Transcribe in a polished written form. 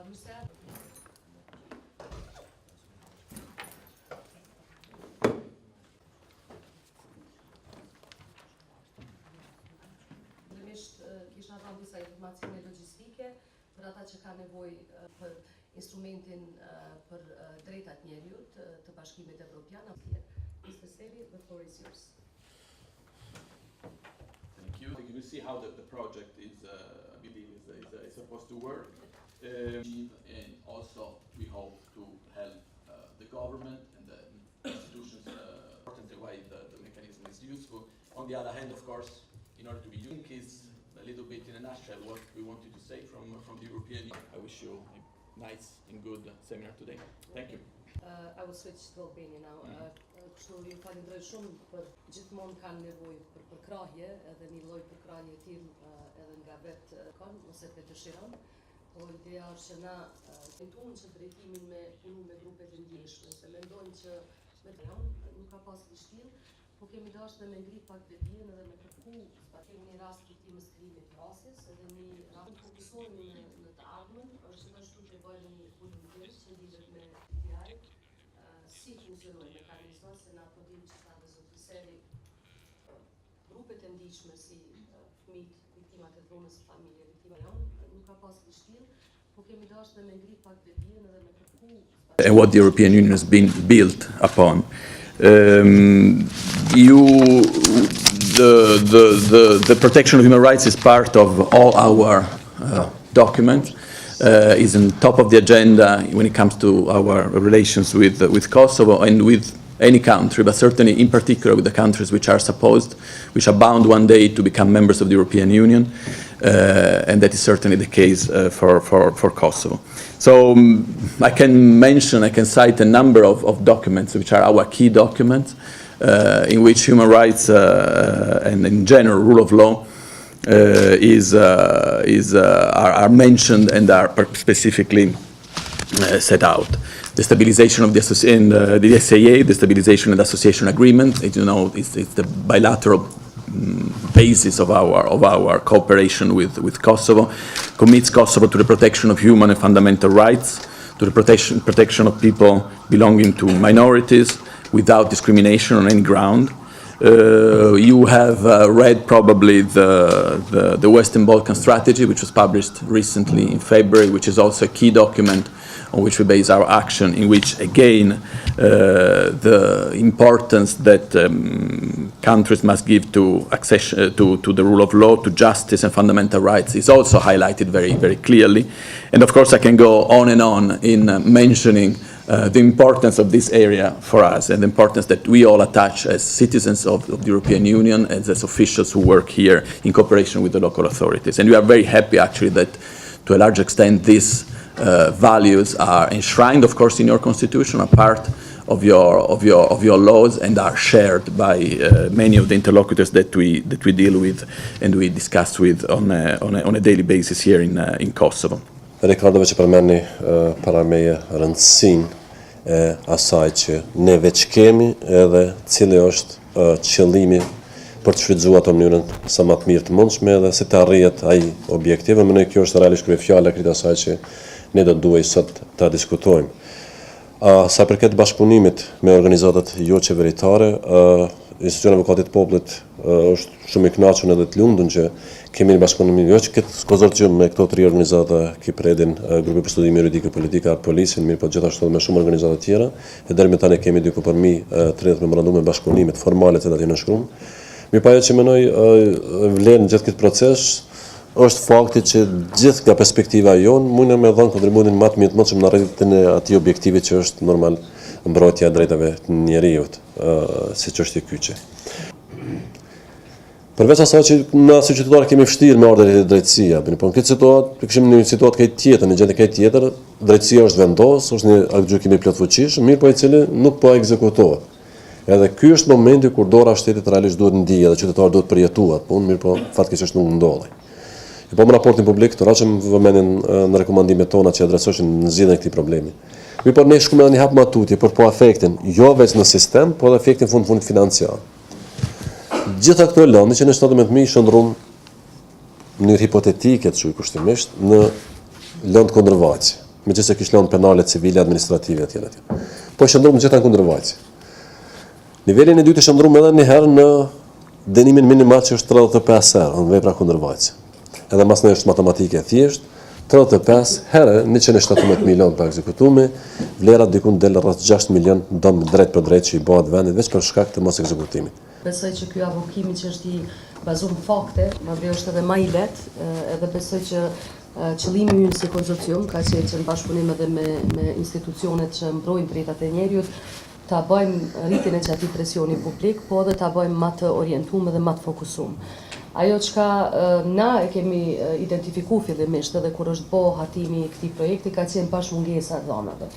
Kisha dhënë disa informacione logjistike për ata që kanë nevojë për instrumentin për drejtat njeriut të Bashkimit Evropian. Mr. Seli, the floor is yours. Thank you. You see how the project is, I believe, is supposed to work. And also we hope to help the government and the institutions in the way the mechanism is useful. On the other hand, of course, in order to be unique is a little bit in a nutshell what we wanted to say from the European Union. I wish you a nice and good seminar today. Thank you. I will switch to Albania now. Kështu ju falenderoj shumë për gjithmonë kanë nevojë për përkrahje, edhe një lloj përkrahje e tillë edhe nga vetë kanë ose vetë dëshiron. Po ideja është që na tentojmë që drejtimin me punu me grupet e ndjeshme, se mendojmë që me nuk ka pas vështirë, po kemi dashur dhe me ngrit pak vetdijen edhe me kërku, kemi një rast të timës krimit rasës, edhe një rast fokusohemi në të ardhmen, është gjithashtu të bëjmë një volunteer që lidhet me PTI, si funksionojnë mekanizma, se na po dimë që ta dhe zotri Seli, grupet e ndihshme si fëmijët, viktimat e dhunës, familje, viktimat janë, nuk ka pas vështirë, po kemi dashur dhe me ngrit pak vetdijen edhe me kërku. And what the European Union has been built upon. The protection of human rights is part of all our documents, is on top of the agenda when it comes to our relations with Kosovo and with any country, but certainly in particular with the countries which are bound one day to become members of the European Union, and that is certainly the case for Kosovo. So I can cite a number of documents which are our key documents, in which human rights and in general rule of law are mentioned and are specifically set out. The stabilization of the SAA, the stabilization and association agreement, as you know, it's the bilateral basis of our cooperation with Kosovo, commits Kosovo to the protection of human and fundamental rights, to the protection of people belonging to minorities without discrimination on any ground. You have read probably the Western Balkan strategy, which was published recently in February, which is also a key document on which we base our action, in which again the importance that countries must give to access to the rule of law, to justice and fundamental rights is also highlighted very, very clearly. And of course I can go on and on in mentioning the importance of this area for us and the importance that we all attach as citizens of the European Union and as officials who work here in cooperation with the local authorities. And we are very happy actually that to a large extent these values are enshrined, of course, in your constitution, are part of your laws, and are shared by many of the interlocutors that we deal with and we discuss with on a daily basis here in Kosovo. Rekordove që përmeni para meje rëndësinë e asaj që ne veç kemi edhe cili është qëllimi për të shfrytzuar ato në mënyrën sa më të mirë të mundshme edhe se të arrihet ai objektiv. Mendoj kjo është realisht kryefjala e asaj që ne do duhej sot ta diskutojmë. Sa përket bashkëpunimit me organizatat jo qeveritare, Institucioni i Avokatit të Popullit është shumë i kënaqur edhe të lumtur që kemi një bashkëpunim jo që këtë konsorcium me këto tri organizata Kipredin, grupi për studime juridike politike, polisin, mirë po gjithashtu me shumë organizata tjera, e deri më tani kemi diku përmi 30 memorandume bashkëpunime formale të cilat janë shkruar. Mirë po ajo që mendoj vlen gjithë këtë proces është fakti që gjithë nga perspektiva jonë mundem me dhënë kontributin më të mirë të mundshëm në arritjen e atij objektivi që është normal mbrojtja e drejtave të njeriut, siç është e kyçe. Përveç asaj që na si qytetarë kemi vështirë me ardhurën e drejtësia, por në këtë situatë, kishim një situatë këtë tjetër, në gjendje këtë tjetër, drejtësia është vendos, është një akt gjykimi plot fuqishëm, mirë po i cili nuk po ekzekutohet. Edhe ky është momenti kur dora e shtetit realisht duhet ndihet dhe qytetarët duhet përjetuar punë, mirë po fatkeqësisht nuk ndodhi. Po në raportin publik të raqëm vëmenin në rekomandimet tona që adresoshin në zgjidhjen e këtij problemi. Mi por ne shkojmë një hap më tutje për po efektin jo vetëm në sistem, por edhe efektin fund financiar. Gjitha këto lëndë që në 17.000 shndrum në mënyrë hipotetike të kushtimisht në lëndë kundërvajtje. megjithëse kish lënë penale, civile, administrative etj. Po i shndrum gjithë kundër vajzë. Nivelin e dytë i shndrum edhe një herë në dënimin minimal që është 35 herë në vepra kundër vajzë. Edhe mas në është matematike e thjesht, 35 herë 117 milion për ekzekutuar, vlera diku del rreth 6 milion dëm drejt për drejt që i bëhet vendit veç për shkak të mos ekzekutimit. Besoj që ky avokimi që është i bazuar në fakte, madje është edhe më i lehtë, edhe besoj që qëllimi ynë si konsorcium ka qenë që në bashkëpunim edhe me institucionet që mbrojnë drejtat e njeriut, ta bëjmë rritjen e këtij presioni publik, po edhe ta bëjmë më të orientuar dhe më të fokusuar. Ajo çka na e kemi identifikuar fillimisht edhe kur është bo hatimi i këtij projekti ka qenë pashmungesa e dhënave.